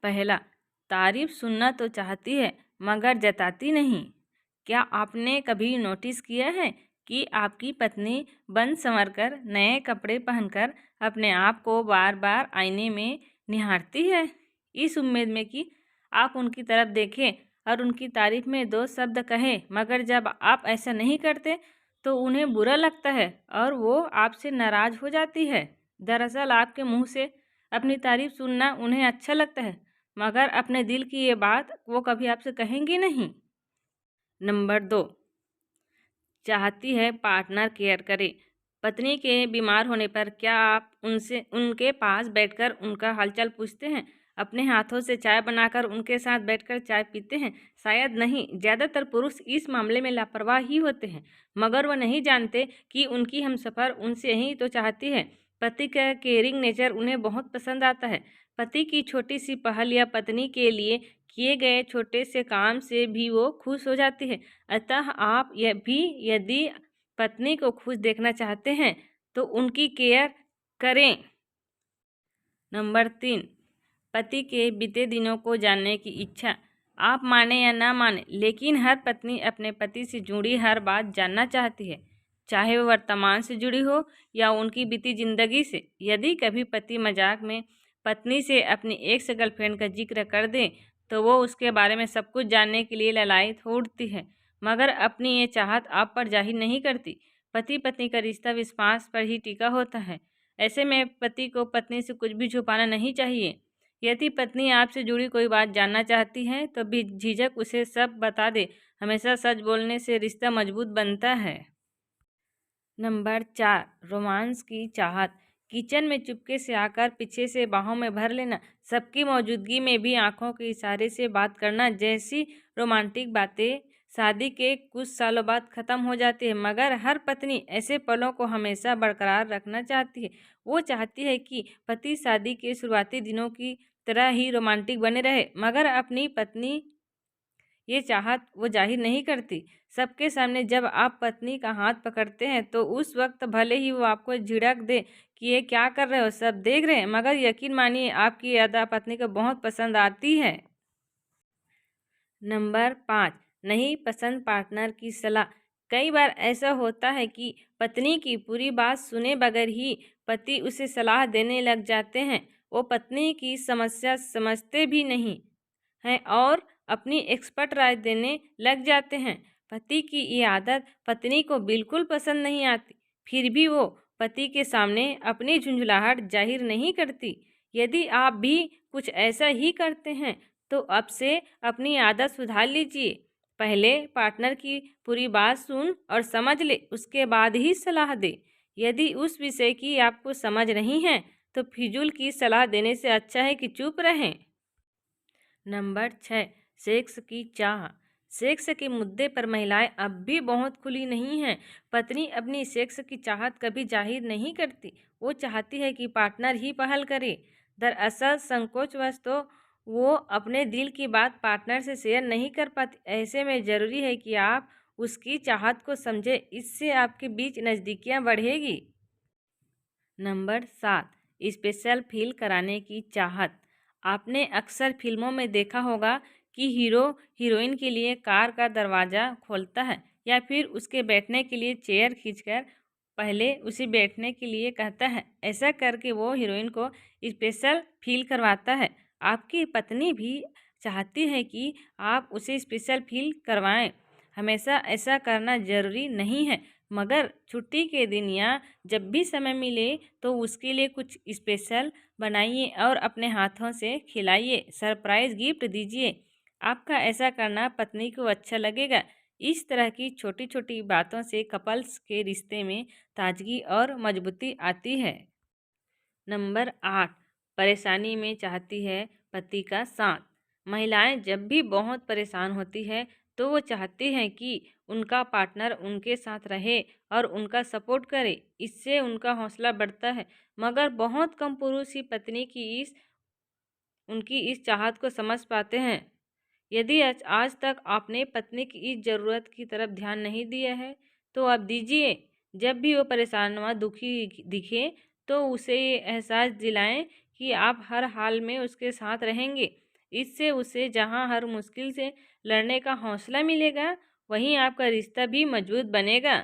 पहला, तारीफ सुनना तो चाहती है मगर जताती नहीं। क्या आपने कभी नोटिस किया है कि आपकी पत्नी बन संवर कर नए कपड़े पहनकर अपने आप को बार बार आईने में निहारती है, इस उम्मीद में कि आप उनकी तरफ देखें और उनकी तारीफ में दो शब्द कहें, मगर जब आप ऐसा नहीं करते तो उन्हें बुरा लगता है और वो आपसे नाराज़ हो जाती है। दरअसल आपके मुंह से अपनी तारीफ सुनना उन्हें अच्छा लगता है, मगर अपने दिल की ये बात वो कभी आपसे कहेंगी नहीं। नंबर 2, चाहती है पार्टनर केयर करे। पत्नी के बीमार होने पर क्या आप उनके पास बैठकर उनका हालचाल पूछते हैं? अपने हाथों से चाय बनाकर उनके साथ बैठकर चाय पीते हैं? शायद नहीं। ज़्यादातर पुरुष इस मामले में लापरवाह ही होते हैं, मगर वो नहीं जानते कि उनकी हमसफ़र उनसे ही तो चाहती है। पति का केयरिंग नेचर उन्हें बहुत पसंद आता है। पति की छोटी सी पहल या पत्नी के लिए किए गए छोटे से काम से भी वो खुश हो जाती है। अतः आप यह भी यदि पत्नी को खुश देखना चाहते हैं तो उनकी केयर करें। नंबर 3, पति के बीते दिनों को जानने की इच्छा। आप माने या ना माने, लेकिन हर पत्नी अपने पति से जुड़ी हर बात जानना चाहती है, चाहे वो वर्तमान से जुड़ी हो या उनकी बीती जिंदगी से। यदि कभी पति मजाक में पत्नी से अपनी एक्स गर्लफ्रेंड का जिक्र कर दे तो वो उसके बारे में सब कुछ जानने के लिए ललायत हो उठती है, मगर अपनी ये चाहत आप पर जाहिर नहीं करती। पति पत्नी का रिश्ता विश्वास पर ही टिका होता है। ऐसे में पति को पत्नी से कुछ भी छुपाना नहीं चाहिए। यदि पत्नी आपसे जुड़ी कोई बात जानना चाहती है तो भी झिझक उसे सब बता दे। हमेशा सच बोलने से रिश्ता मजबूत बनता है। नंबर 4, रोमांस की चाहत। किचन में चुपके से आकर पीछे से बाहों में भर लेना, सबकी मौजूदगी में भी आंखों के इशारे से बात करना जैसी रोमांटिक बातें शादी के कुछ सालों बाद ख़त्म हो जाती है, मगर हर पत्नी ऐसे पलों को हमेशा बरकरार रखना चाहती है। वो चाहती है कि पति शादी के शुरुआती दिनों की तरह ही रोमांटिक बने रहे, मगर अपनी पत्नी ये चाहत वो जाहिर नहीं करती। सबके सामने जब आप पत्नी का हाथ पकड़ते हैं तो उस वक्त भले ही वो आपको झिड़क दे कि ये क्या कर रहे हो, सब देख रहे हैं, मगर यकीन मानिए आपकी अदा पत्नी को बहुत पसंद आती है। नंबर 5, नहीं पसंद पार्टनर की सलाह। कई बार ऐसा होता है कि पत्नी की पूरी बात सुने बगैर ही पति उसे सलाह देने लग जाते हैं। वो पत्नी की समस्या समझते भी नहीं हैं और अपनी एक्सपर्ट राय देने लग जाते हैं। पति की ये आदत पत्नी को बिल्कुल पसंद नहीं आती, फिर भी वो पति के सामने अपनी झुंझलाहट जाहिर नहीं करती। यदि आप भी कुछ ऐसा ही करते हैं तो अब से अपनी आदत सुधार लीजिए। पहले पार्टनर की पूरी बात सुन और समझ ले, उसके बाद ही सलाह दे। यदि उस विषय की आपको समझ नहीं है तो फिजूल की सलाह देने से अच्छा है कि चुप रहें। नंबर 6, सेक्स की चाह। सेक्स के मुद्दे पर महिलाएं अब भी बहुत खुली नहीं हैं। पत्नी अपनी सेक्स की चाहत कभी जाहिर नहीं करती। वो चाहती है कि पार्टनर ही पहल करे। दरअसल संकोचवश तो वो अपने दिल की बात पार्टनर से शेयर नहीं कर पाती। ऐसे में ज़रूरी है कि आप उसकी चाहत को समझें, इससे आपके बीच नज़दीकियाँ बढ़ेगी। नंबर 7, स्पेशल फील कराने की चाहत। आपने अक्सर फिल्मों में देखा होगा कि हीरो हीरोइन के लिए कार का दरवाज़ा खोलता है या फिर उसके बैठने के लिए चेयर खींचकर पहले उसे बैठने के लिए कहता है। ऐसा करके वो हीरोइन को स्पेशल फील करवाता है। आपकी पत्नी भी चाहती है कि आप उसे स्पेशल फील करवाएं। हमेशा ऐसा करना ज़रूरी नहीं है, मगर छुट्टी के दिन या जब भी समय मिले तो उसके लिए कुछ स्पेशल बनाइए और अपने हाथों से खिलाइए, सरप्राइज गिफ्ट दीजिए। आपका ऐसा करना पत्नी को अच्छा लगेगा। इस तरह की छोटी छोटी बातों से कपल्स के रिश्ते में ताजगी और मजबूती आती है। नंबर 8, परेशानी में चाहती है पति का साथ। महिलाएं जब भी बहुत परेशान होती है तो वो चाहती हैं कि उनका पार्टनर उनके साथ रहे और उनका सपोर्ट करे। इससे उनका हौसला बढ़ता है, मगर बहुत कम पुरुष ही पत्नी की उनकी इस चाहत को समझ पाते हैं। यदि आज तक आपने पत्नी की इस ज़रूरत की तरफ ध्यान नहीं दिया है तो अब दीजिए। जब भी वो परेशान व दुखी दिखे तो उसे ये एहसास दिलाएं कि आप हर हाल में उसके साथ रहेंगे। इससे उसे जहाँ हर मुश्किल से लड़ने का हौसला मिलेगा, वहीं आपका रिश्ता भी मजबूत बनेगा।